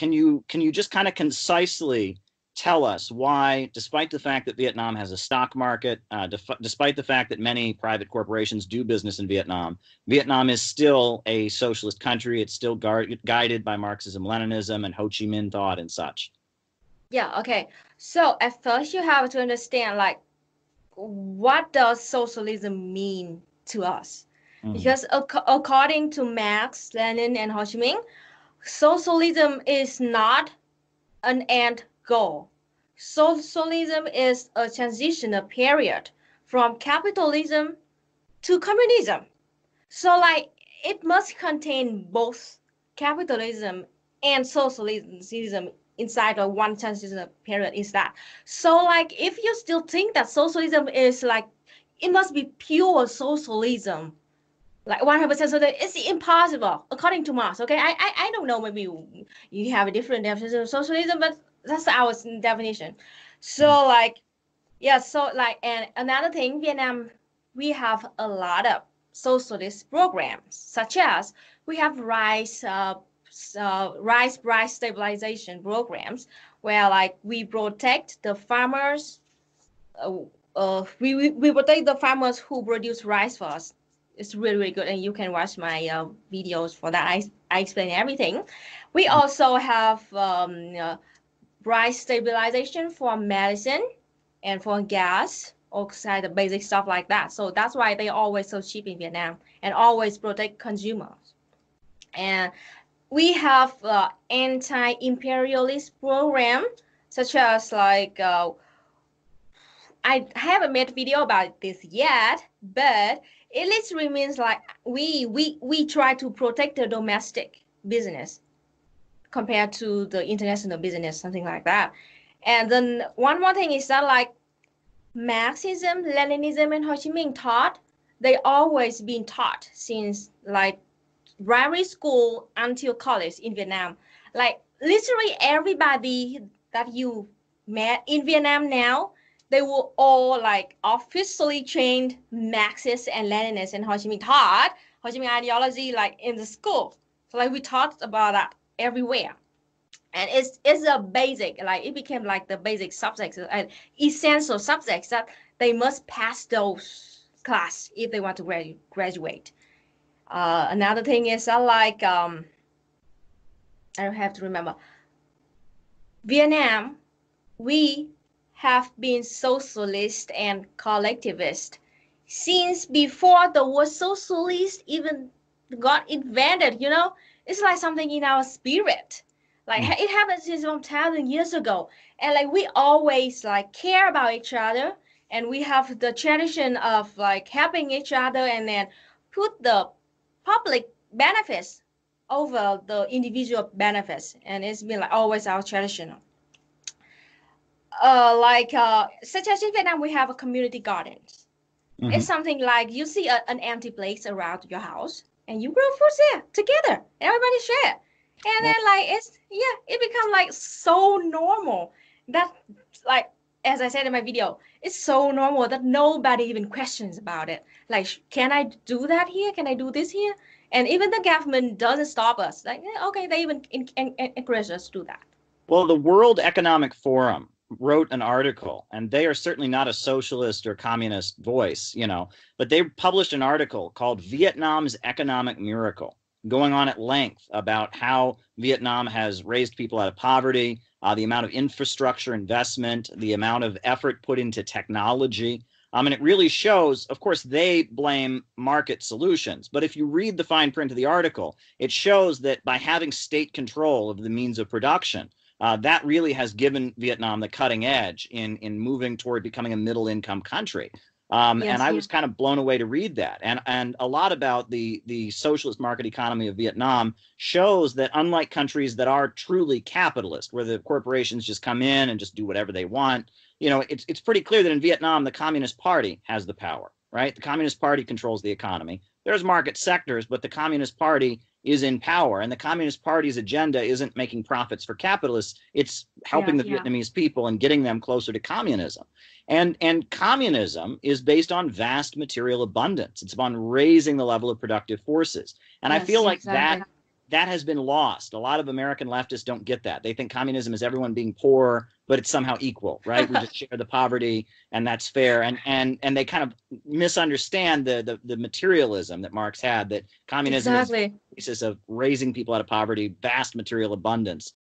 can you just kind of concisely tell us why, despite the fact that Vietnam has a stock market, despite the fact that many private corporations do business in Vietnam, Vietnam is still a socialist country. It's still guided by Marxism, Leninism, and Ho Chi Minh thought and such. Yeah, okay. So at first you have to understand like what does socialism mean to us? Because according to Marx, Lenin, and Ho Chi Minh, socialism is not an end goal. Socialism is a transitional period from capitalism to communism. So like it must contain both capitalism and socialism inside of one transitional period is that. So like if you still think that socialism is like it must be pure socialism, like 100%, so that it's impossible according to Marx. Okay, I don't know, maybe you have a different definition of socialism, but that's our definition. So like yeah, so like, and another thing, Vietnam, we have a lot of socialist programs, such as we have rice price stabilization programs, where like we protect the farmers. We protect the farmers who produce rice for us. It's really, really good, and you can watch my videos for that. I explain everything. We also have price stabilization for medicine and for gas, oxide, the basic stuff like that. So that's why they always so cheap in Vietnam and always protect consumers. And we have anti-imperialist program, such as like I haven't made a video about this yet, but it literally means like we try to protect the domestic business compared to the international business, something like that. And then one more thing is that like Marxism, Leninism, and Ho Chi Minh taught, they always been taught since like primary school until college in Vietnam. Like literally everybody that you met in Vietnam now, they were all like officially trained Marxists and Leninists and Ho Chi Minh taught Ho Chi Minh ideology like in the school. So like we taught about that everywhere. And it's a basic, like it became like the basic subjects and essential subjects that they must pass those class if they want to graduate. Another thing is like I don't have to remember. Vietnam, we have been socialist and collectivist since before the word socialist even got invented. You know, it's like something in our spirit. Like it happened since 1,000 years ago, and like we always like care about each other, and we have the tradition of like helping each other, and then put the public benefits over the individual benefits, and it's been like always our tradition. Such as in Vietnam, we have a community gardens. It's something like you see an empty place around your house, and you grow fruits there together. Everybody share. And then like it become like so normal that like as I said in my video, it's so normal that nobody even questions about it. Like, can I do that here? Can I do this here? And even the government doesn't stop us. Like, okay, they even encourage us to do that. Well, the World Economic Forum wrote an article, and they are certainly not a socialist or communist voice, but they published an article called Vietnam's Economic Miracle, going on at length about how Vietnam has raised people out of poverty, the amount of infrastructure investment, the amount of effort put into technology. And it really shows, of course, they blame market solutions. But if you read the fine print of the article, it shows that by having state control of the means of production, that really has given Vietnam the cutting edge in moving toward becoming a middle income country. And I was kind of blown away to read that. And a lot about the socialist market economy of Vietnam shows that unlike countries that are truly capitalist, where the corporations just come in and just do whatever they want, it's pretty clear that in Vietnam, the Communist Party has the power, right? The Communist Party controls the economy. There's market sectors, but the Communist Party is in power, and the Communist Party's agenda isn't making profits for capitalists. It's helping the Vietnamese people and getting them closer to communism. And communism is based on vast material abundance. It's upon raising the level of productive forces. And I feel like that has been lost. A lot of American leftists don't get that. They think communism is everyone being poor, but it's somehow equal, right? We just share the poverty, and that's fair. And they kind of misunderstand the materialism that Marx had, that communism is the basis of raising people out of poverty, vast material abundance.